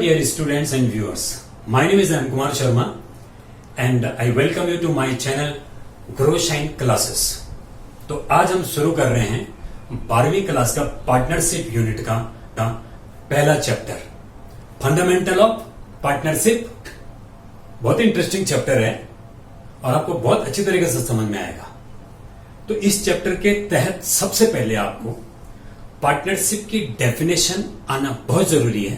dear students and viewers. My name is M. Kumar Sharma and I welcome you to my channel Grow Shine Classes. तो आज हम शुरू कर रहे हैं 12वीं क्लास का पार्टनरशिप यूनिट का पहला चैप्टर, फंडामेंटल ऑफ पार्टनरशिप। बहुत इंटरेस्टिंग चैप्टर है और आपको बहुत अच्छी तरीके से समझ में आएगा। तो इस चैप्टर के तहत सबसे पहले आपको पार्टनरशिप की डेफिनेशन आना बहुत जरूरी है।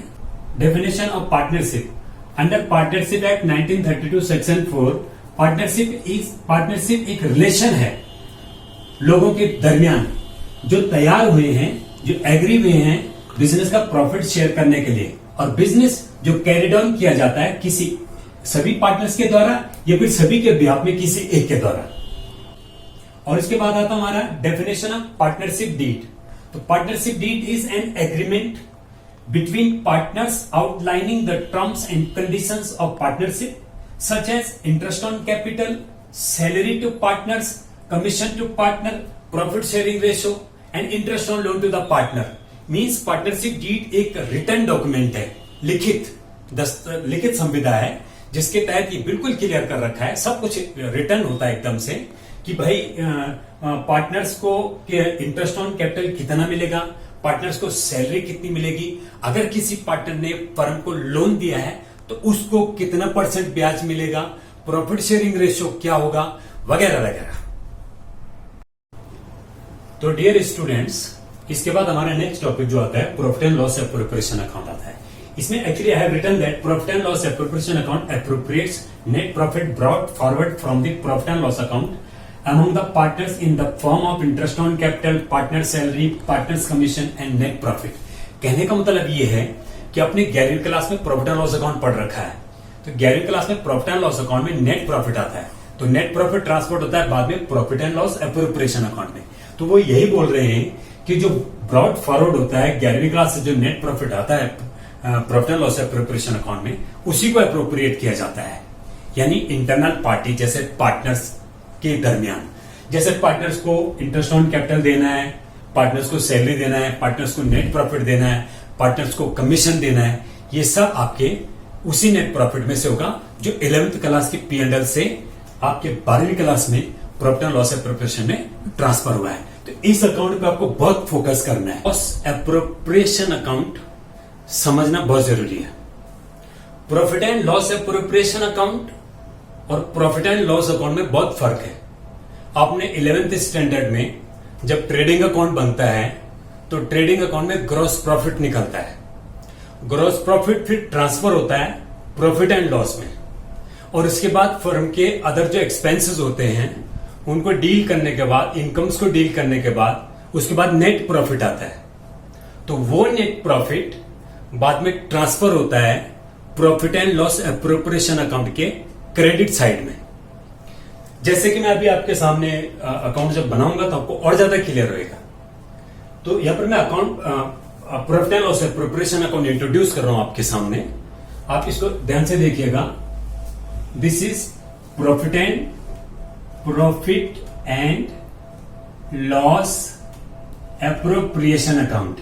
Definition of partnership under partnership act 1932 section 4, partnership एक रिलेशन है लोगों के दरमियान जो तैयार हुए हैं, जो एग्री हुए हैं बिजनेस का प्रॉफिट शेयर करने के लिए, और बिजनेस जो कैरिड ऑन किया जाता है किसी सभी पार्टनर्स के द्वारा या फिर सभी के बिहाफ में किसी एक के द्वारा। और इसके बाद आता हमारा डेफिनेशन ऑफ पार्टनरशिप डीड। तो partnership deed is an agreement between partners outlining the terms and conditions of partnership such as interest on capital, salary to partners, commission to partner, profit sharing ratio and interest on loan to the partner। Means partnership deed एक written document है, लिखित संविदा है जिसके तहत ये बिल्कुल clear कर रखा है, सब कुछ रिटर्न होता है एकदम से कि भाई पार्टनर्स को इंटरेस्ट ऑन कैपिटल कितना मिलेगा, पार्टनर्स को सैलरी कितनी मिलेगी, अगर किसी पार्टनर ने फर्म को लोन दिया है तो उसको कितना % ब्याज मिलेगा, प्रॉफिट शेयरिंग रेशियो क्या होगा, वगैरह वगैरह। तो डियर स्टूडेंट्स, इसके बाद हमारा नेक्स्ट टॉपिक जो आता है profit and loss appropriation account आता है। इसमें actually I have written that profit and loss appropriation account appropriates net profit brought forward from the profit and loss account among the partners in the form of interest on capital, partner salary, partners commission and net profit। कहने का मतलब ये है कि आपने 11वीं class में profit and loss account पढ़ रखा है, तो 11वीं क्लास में प्रॉफिट एंड लॉस अकाउंट में नेट प्रॉफिट आता है, तो नेट प्रॉफिट ट्रांसपोर्ट होता है बाद में profit and loss appropriation account में। तो वो यही बोल रहे हैं कि जो ब्रॉड फॉरवर्ड होता है 11वीं क्लास से जो नेट प्रॉफिट आता है profit and loss appropriation account में, उसी को एप्रोप्रिएट किया जाता है। यानी इंटरनल पार्टी जैसे पार्टनर्स के दरमियान, जैसे पार्टनर्स को इंटरेस्ट ऑन कैपिटल देना है, पार्टनर्स को सैलरी देना है, पार्टनर्स को नेट प्रॉफिट देना है, पार्टनर्स को कमीशन देना है, ये सब आपके उसी नेट प्रॉफिट में से होगा जो 11वीं क्लास की P&L से आपके 12वीं क्लास में प्रॉफिट एंड लॉस एप्रोप्रिएशन में ट्रांसफर हुआ है। तो इस अकाउंट पे आपको बहुत फोकस करना है। लॉस एप्रोप्रिएशन अकाउंट समझना बहुत जरूरी है। Profit and loss appropriation account और प्रॉफिट एंड लॉस अकाउंट में बहुत फर्क है। आपने 11th स्टैंडर्ड में जब ट्रेडिंग अकाउंट बनता है तो ट्रेडिंग अकाउंट में ग्रॉस प्रॉफिट निकलता है, ग्रॉस प्रॉफिट फिर ट्रांसफर होता है प्रॉफिट एंड लॉस में, और इसके बाद फर्म के अदर जो एक्सपेंसेस होते हैं उनको डील करने के बाद, इनकम्स को डील करने के बाद उसके बाद नेट प्रॉफिट आता है। तो वो नेट प्रॉफिट बाद में ट्रांसफर होता है profit and loss appropriation account के क्रेडिट साइड में। जैसे कि मैं अभी आपके सामने अकाउंट जब बनाऊंगा तो आपको और ज्यादा क्लियर होगा। तो यहां पर मैं account profit and loss appropriation account introduce कर रहा हूं आपके सामने, आप इसको ध्यान से देखिएगा। This is profit and loss appropriation account.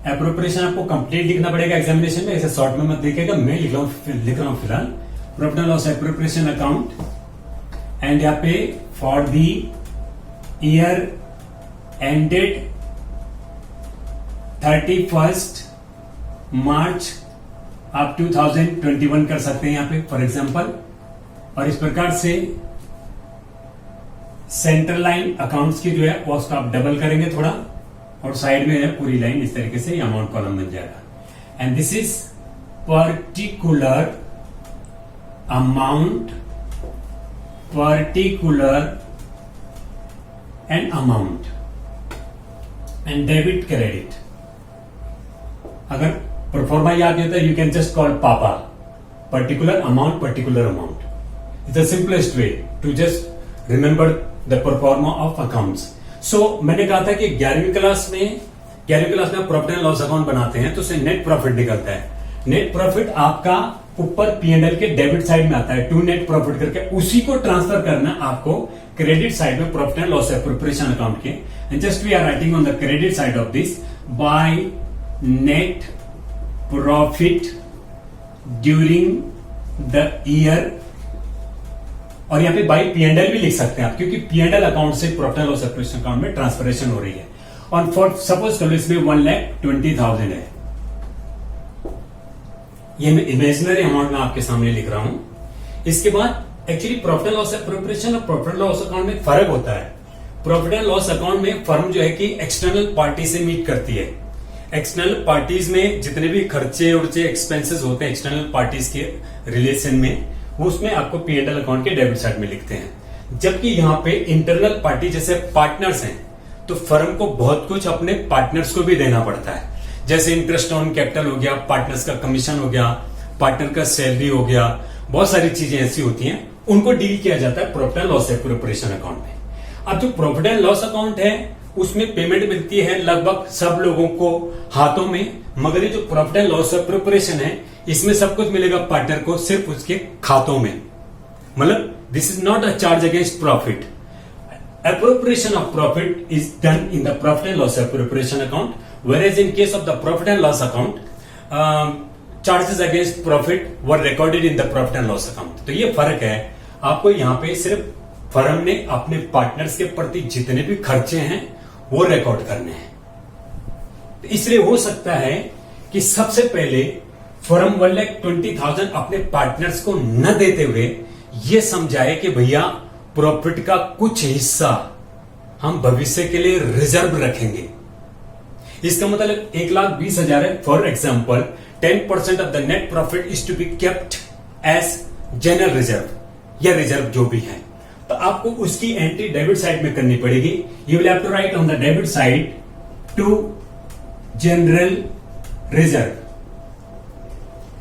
Appropriation आपको कंप्लीट लिखना पड़ेगा एग्जामिनेशन में, ऐसे शॉर्ट में मत देखिएगा, मैं लिख रहा हूं फिलहाल profit and loss appropriation account. And यहाँ पे फॉर दी ईयर एंडेड 31 मार्च आप 2021 कर सकते हैं यहाँ पे फॉर एग्जांपल। और इस प्रकार से सेंट्रल लाइन अकाउंट्स की जो है वो उसका आप डबल करेंगे थोड़ा, और साइड में है पूरी लाइन, इस तरीके से अमाउंट कॉलम बन जाएगा। And this is particular amount, particular and amount and debit credit। अगर परफॉर्मा याद नहीं होता यू कैन जस्ट कॉल पापा, particular amount is the simplest way to just remember the proforma of accounts. So मैंने कहा था कि 11वीं क्लास में प्रॉफिट एंड लॉस अकाउंट बनाते हैं तो उससे नेट प्रॉफिट निकलता है। नेट प्रॉफिट आपका ऊपर P&L के डेबिट साइड में आता है, टू नेट प्रॉफिट करके उसी को ट्रांसफर करना आपको क्रेडिट साइड में profit and loss appropriation account के। And just we are writing on the credit side of this by net profit during the year, और यहाँ पे बाई P&L भी लिख सकते हैं आप, क्योंकि P&L अकाउंट से profit and loss separation account में ट्रांसफरेशन हो रही है। और फॉर सपोज करो इसमें 1,20,000 है, ये मैं इमेजिनरी अमाउंट में आपके सामने लिख रहा हूं। इसके बाद actually profit and loss appropriation और प्रॉफिट एंड लॉस अकाउंट में फर्क होता है। प्रॉफिट एंड लॉस अकाउंट में फर्म जो है कि एक्सटर्नल पार्टी से मीट करती है। एक्सटर्नल पार्टीज में जितने भी खर्चे उर्चे एक्सपेंसेस होते हैं एक्सटर्नल पार्टीज के रिलेशन में, उसमें आपको P&L अकाउंट के डेबिट साइड में लिखते हैं। जबकि यहाँ पे इंटरनल पार्टी जैसे पार्टनर्स हैं, तो फर्म को बहुत कुछ अपने पार्टनर्स को भी देना पड़ता है, जैसे इंटरेस्ट ऑन कैपिटल हो गया, पार्टनर्स का कमीशन हो गया, पार्टनर का सैलरी हो गया, बहुत सारी चीजें ऐसी होती हैं, उनको डील किया जाता है profit and loss appropriation account में। अब जो प्रॉफिट एंड लॉस अकाउंट है उसमें पेमेंट मिलती है लगभग सब लोगों को हाथों में, मगर ये जो प्रॉफिट एंड लॉस एप्रोप्रिएशन है इसमें सब कुछ मिलेगा पार्टनर को सिर्फ उसके खातों में। मतलब this is not a charge against profit. Appropriation of profit is done in the profit and loss appropriation account, whereas in case of the profit and loss account, charges against profit were recorded in the profit and loss account. तो ये फर्क है। आपको यहाँ पे सिर्फ firm ने अपने पार्टनर्स के प्रति जितने भी खर्चे हैं वो रिकॉर्ड करने हैं। इसलिए हो सकता है कि सबसे पहले फर्म 1,20,000 अपने पार्टनर्स को न देते हुए ये समझाए कि भैया प्रॉफिट का कुछ हिस्सा हम भविष्य के लिए रिजर्व रखेंगे। इसका मतलब 1,20,000 है। For example 10% of the net profit is to be kept as general reserve या रिजर्व जो भी है, तो आपको उसकी एंट्री डेबिट साइड में करनी पड़ेगी। You will have to write on the debit side to general reserve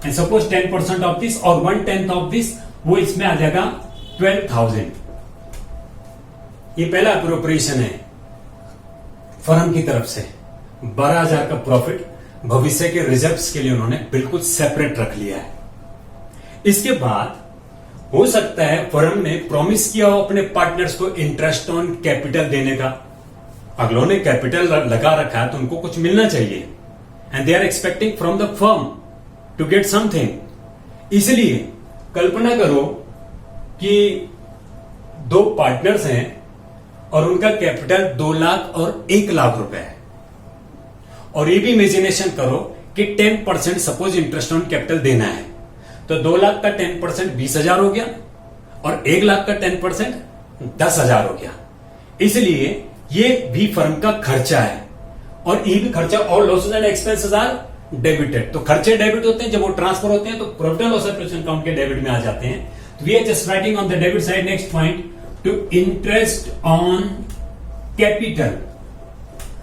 and suppose 10% of this और 1/10 ऑफ दिस, वो इसमें आ जाएगा 12,000। ये पहला अप्रोप्रिएशन है फर्म की तरफ से। 12,000 का प्रॉफिट भविष्य के रिजर्व्स के लिए उन्होंने बिल्कुल सेपरेट रख लिया है। इसके बाद हो सकता है फर्म ने प्रॉमिस किया हो अपने पार्टनर्स को इंटरेस्ट ऑन कैपिटल देने का। अगलों ने कैपिटल लगा रखा है तो उनको कुछ मिलना चाहिए, and they are expecting from the firm to get something. इसलिए कल्पना करो कि दो पार्टनर्स हैं और उनका कैपिटल 2 लाख और 1 लाख रुपए है, और ये भी इमेजिनेशन करो कि 10% सपोज इंटरेस्ट ऑन कैपिटल देना है, तो 2 लाख का 10% 20,000 हो गया और 1 लाख का 10% 10,000 हो गया। इसलिए ये भी फर्म का खर्चा है, और ये भी खर्चा और losses and expenses are debited. तो खर्चे डेबिट होते हैं, जब वो ट्रांसफर होते हैं तो profit and loss appropriation account के डेबिट में आ जाते हैं। We are just writing on the debit side next point to interest on capital.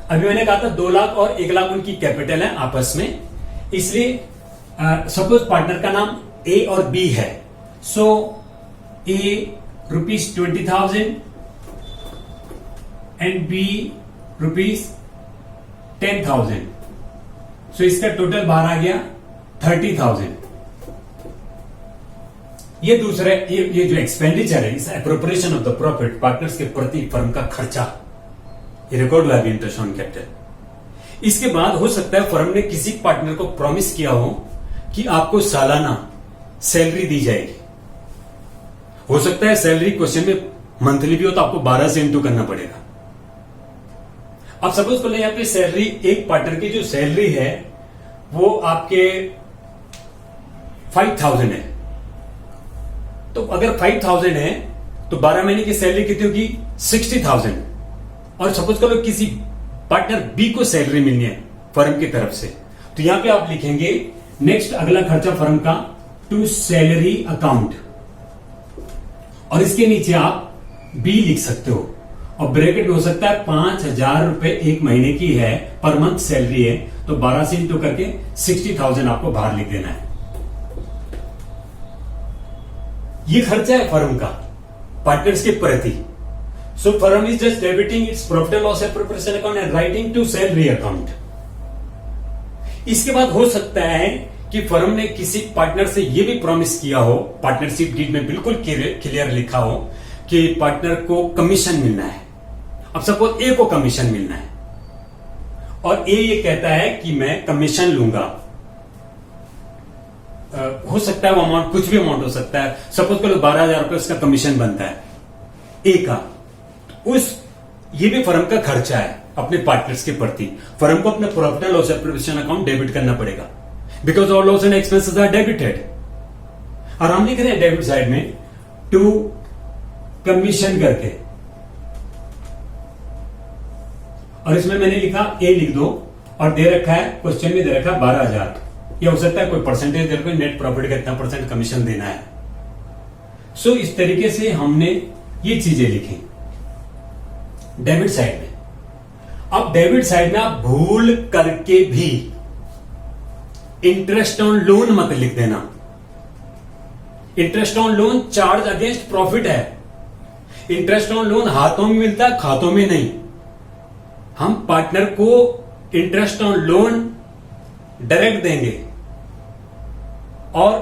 अभी मैंने कहा था 2 लाख और 1 लाख उनकी कैपिटल है आपस में, इसलिए सपोज पार्टनर का नाम ए और बी है, सो ए ₹20,000 एंड बी ₹10,000, सो इसका टोटल बाहर आ गया 30,000। ये दूसरा ये जो एक्सपेंडिचर है इस appropriation of the profit partners के प्रति फर्म का खर्चा, ये रिकॉर्ड हुआ इंटरेस्ट ऑन कैपिटल। इसके बाद हो सकता है फर्म ने किसी पार्टनर को प्रॉमिस किया हो कि आपको सालाना सैलरी दी जाएगी। हो सकता है सैलरी क्वेश्चन में मंथली भी हो तो आपको 12 से इंटू करना पड़ेगा। अब सपोज कर ले यहां पे सैलरी, एक पार्टनर की जो सैलरी है वो आपके 5,000 है, तो अगर 5,000 है तो 12 महीने की सैलरी कितनी होगी 60,000। और सपोज करो किसी पार्टनर बी को सैलरी मिलनी है फर्म की तरफ से, तो यहां पे आप लिखेंगे नेक्स्ट अगला खर्चा फर्म का टू सैलरी अकाउंट, और इसके नीचे आप बी लिख सकते हो, और ब्रैकेट में हो सकता है 5,000 रुपए एक महीने की है, पर मंथ सैलरी है, तो 12 से इंटू करके 60,000 आपको बाहर लिख देना है। ये खर्चा है फर्म का पार्टनर्स के प्रति। So firm is just debiting its profit and loss appropriation account and writing to salary account. इसके बाद हो सकता है कि फर्म ने किसी पार्टनर से यह भी प्रॉमिस किया हो, पार्टनरशिप डीड में बिल्कुल क्लियर लिखा हो कि पार्टनर को कमीशन मिलना है। अब सपोज ए को कमीशन मिलना है और ए ये कहता है कि मैं कमीशन लूंगा हो सकता है वो अमाउंट कुछ भी अमाउंट हो सकता है। सपोज कर लो 12,000 रुपए उसका कमीशन बनता है ए का, ये भी फर्म का खर्चा है अपने पार्टनर्स के प्रति। फर्म को अपने profit and loss provision account debit करना पड़ेगा, because all loss and expenses are debited. और हम लिख रहे हैं डेबिट साइड में टू कमीशन करके, और इसमें मैंने लिखा ए लिख दो, और दे रखा है क्वेश्चन में दे रखा है 12,000। यह हो सकता है कोई परसेंटेज दे रखा है, नेट प्रॉफिट का इतना % कमीशन देना है। सो इस तरीके से हमने ये चीजें लिखी डेबिट साइड में। अब डेबिट साइड में आप भूल करके भी इंटरेस्ट ऑन लोन मत लिख देना। Interest on loan charge against profit है। इंटरेस्ट ऑन लोन हाथों में मिलता है, खातों में नहीं। हम पार्टनर को इंटरेस्ट ऑन लोन डायरेक्ट देंगे। और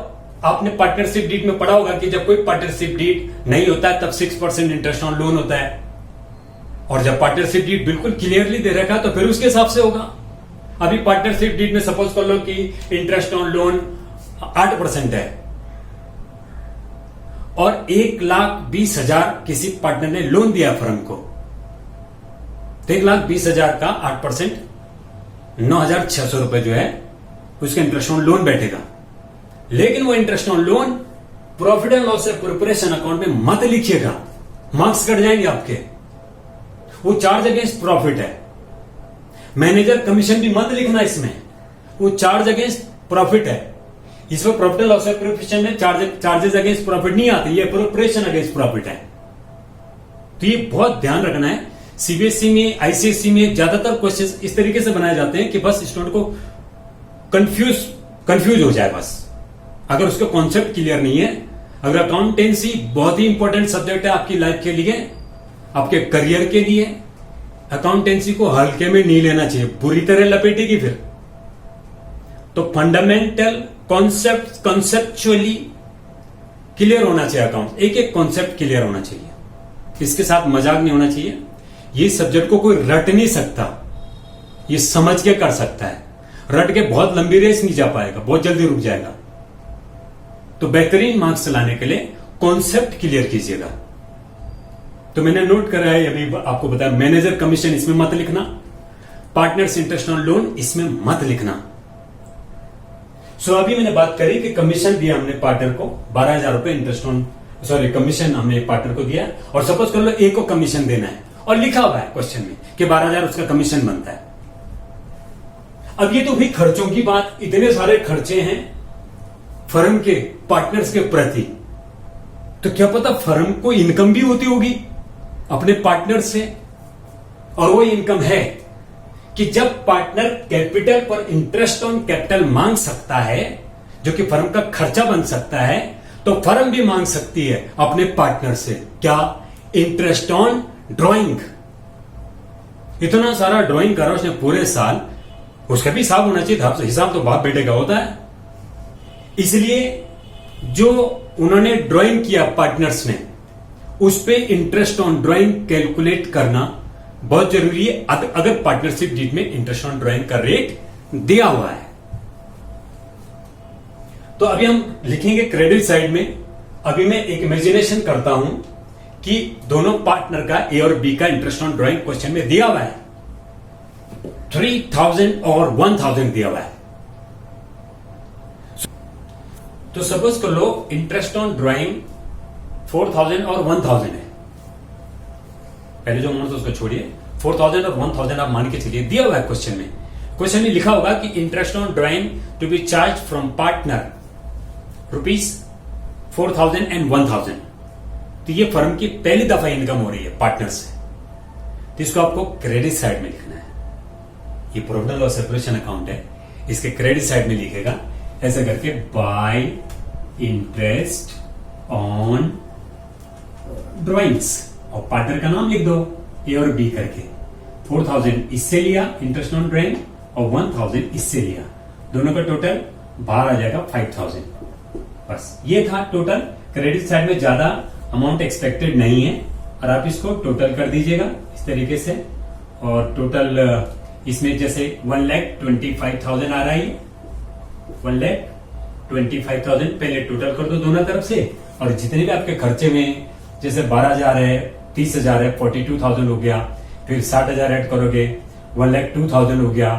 आपने पार्टनरशिप डीड में पढ़ा होगा कि जब कोई पार्टनरशिप डीड नहीं होता है तब 6% इंटरेस्ट ऑन लोन होता है, और जब पार्टनरशिप डीड बिल्कुल क्लियरली दे रखा तो फिर उसके हिसाब से होगा। अभी पार्टनरशिप डीड में सपोज कर लो कि इंटरेस्ट ऑन लोन 8% है, और 1,20,000 किसी पार्टनर ने लोन दिया फर्म को, तो 1,20,000 का 8% 9,600 रुपए जो है उसका इंटरेस्ट ऑन लोन बैठेगा। लेकिन वो interest on loan profit and loss preparation account में मत लिखिएगा, मार्क्स कट जाएंगे आपके। वो चार्ज अगेंस्ट प्रॉफिट है। मैनेजर कमीशन भी मत लिखना इसमें, वो चार्ज अगेंस्ट प्रॉफिट है। इसमें प्रॉफिट एंड लॉस प्रिपरेशन में चार्जेस अगेंस्ट प्रॉफिट नहीं आते, ये प्रिपरेशन अगेंस्ट प्रॉफिट है। तो ये बहुत ध्यान रखना है। सीबीएसई में, आईसीएसई में ज्यादातर क्वेश्चन इस तरीके से बनाए जाते हैं कि बस स्टूडेंट को कंफ्यूज हो जाए बस, अगर उसका कॉन्सेप्ट क्लियर नहीं है। अगर अकाउंटेंसी बहुत ही इंपॉर्टेंट सब्जेक्ट है आपकी लाइफ के लिए, आपके करियर के लिए, अकाउंटेंसी को हल्के में नहीं लेना चाहिए, बुरी तरह लपेटेगी फिर। तो फंडामेंटल कॉन्सेप्चुअली क्लियर होना चाहिए अकाउंट, एक एक कॉन्सेप्ट क्लियर होना चाहिए। इसके साथ मजाक नहीं होना चाहिए। ये सब्जेक्ट को कोई रट नहीं सकता, ये समझ के कर सकता है। रट के बहुत लंबी रेस नहीं जा पाएगा, बहुत जल्दी रुक जाएगा। तो बेहतरीन मार्क्स लाने के लिए कॉन्सेप्ट क्लियर कीजिएगा। तो मैंने नोट करा है, अभी आपको बताया, मैनेजर कमीशन इसमें मत लिखना, पार्टनर्स इंटरेस्ट ऑन लोन इसमें मत लिखना। सो अभी मैंने बात करी कि कमीशन दिया हमने पार्टनर को 12,000 रुपए इंटरेस्ट ऑन कमीशन हमने पार्टनर को दिया, और सपोज कर लो ए को कमीशन देना है, और लिखा हुआ है क्वेश्चन में कि 12,000 उसका कमीशन बनता है। अब ये तो हुई खर्चों की बात। इतने सारे खर्चे हैं फर्म के पार्टनर्स के प्रति, तो क्या पता फर्म को इनकम भी होती होगी अपने पार्टनर से। और वो इनकम है कि जब पार्टनर कैपिटल पर इंटरेस्ट ऑन कैपिटल मांग सकता है, जो कि फर्म का खर्चा बन सकता है, तो फर्म भी मांग सकती है अपने पार्टनर से क्या, इंटरेस्ट ऑन ड्राइंग। इतना सारा ड्राइंग करा उसने पूरे साल, उसका भी हिसाब होना चाहिए था। हिसाब तो बाप बेटे का होता है। इसलिए जो उन्होंने ड्राइंग किया पार्टनर्स ने, उस पे इंटरेस्ट ऑन ड्राइंग कैलकुलेट करना बहुत जरूरी है, अगर पार्टनरशिप डीड में इंटरेस्ट ऑन ड्राइंग का रेट दिया हुआ है। तो अभी हम लिखेंगे क्रेडिट साइड में। अभी मैं एक इमेजिनेशन करता हूं कि दोनों पार्टनर का ए और बी का इंटरेस्ट ऑन ड्राइंग क्वेश्चन में दिया हुआ है, 3,000 और 1,000 दिया हुआ है। तो सपोज कर लो इंटरेस्ट ऑन ड्राइंग 4,000 और 1,000 है। पहले जो अमाउंट उसको छोड़िए, 4,000 और 1,000 आप मान के चलिए, दिया हुआ है क्वेश्चन में। क्वेश्चन में लिखा होगा कि interest on drawing to be charge from partner ₹4,000 and 1,000। तो ये फर्म की पहली दफा इनकम हो रही है पार्टनर से, तो इसको आपको क्रेडिट साइड में लिखना है। ये profit and loss separation account है, इसके क्रेडिट साइड में लिखेगा ऐसा करके, बाय इंटरेस्ट ऑन ड्राइंग्स, और पार्टनर का नाम लिख दो ए और बी करके। 4,000 इससे लिया इंटरेस्ट ऑन ड्राइंग, और 1,000 इससे लिया, दोनों का टोटल बाहर आ जाएगा 5,000। बस ये था टोटल। क्रेडिट साइड में ज्यादा अमाउंट एक्सपेक्टेड नहीं है, और आप इसको टोटल कर दीजिएगा इस तरीके से। और टोटल इसमें जैसे 1,25,000 आ रहा है, 1,25,000 25,000 पहले टोटल कर दो दोनों तरफ से, और जितने भी आपके खर्चे में जैसे 12,000 है, 30,000 है, 42,000 हो गया, फिर 60,000 ऐड करोगे 1,02,000 हो गया,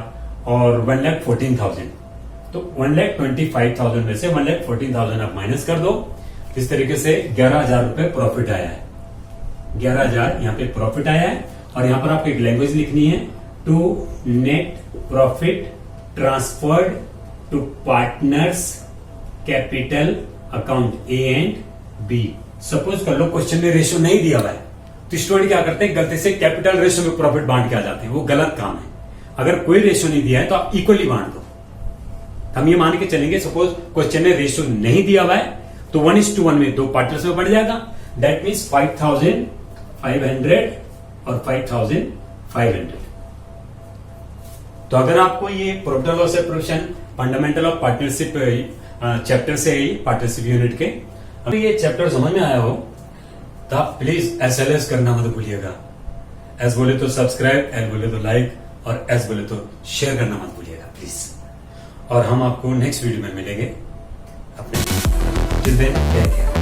और 1,14,000, तो 1,25,000 में से 1,14,000 आप माइनस कर दो। इस तरीके से 11,000 रुपए प्रॉफिट आया है, 11,000 यहाँ पे प्रॉफिट आया है। और यहाँ पर आपको एक लैंग्वेज लिखनी है, to net profit transferred to partners capital account A and B. Suppose कर लो क्वेश्चन में रेशियो नहीं दिया हुआ है, तो स्टूडेंट क्या करते हैं, गलती से कैपिटल रेशियो में प्रॉफिट बांट के आ जाते हैं, वो गलत काम है। अगर कोई रेशियो नहीं दिया है तो आप इक्वली बांट दो। हम ये मान के चलेंगे, सपोज क्वेश्चन में रेशियो नहीं दिया हुआ है तो 1:1 में दो पार्टनर्स में बढ़ जाएगा, दैट मीन्स 5,500 और 5,500। तो अगर आपको ये profit and loss appropriation fundamental of partnership chapter से है, पार्टनरशिप यूनिट के, अगर ये चैप्टर समझ में आया हो तो आप प्लीज SLS करना मत भूलिएगा। एस बोले तो सब्सक्राइब, एल बोले तो लाइक, और एस बोले तो शेयर करना मत भूलिएगा प्लीज। और हम आपको नेक्स्ट वीडियो में मिलेंगे। अपने टिल देन टेक केयर।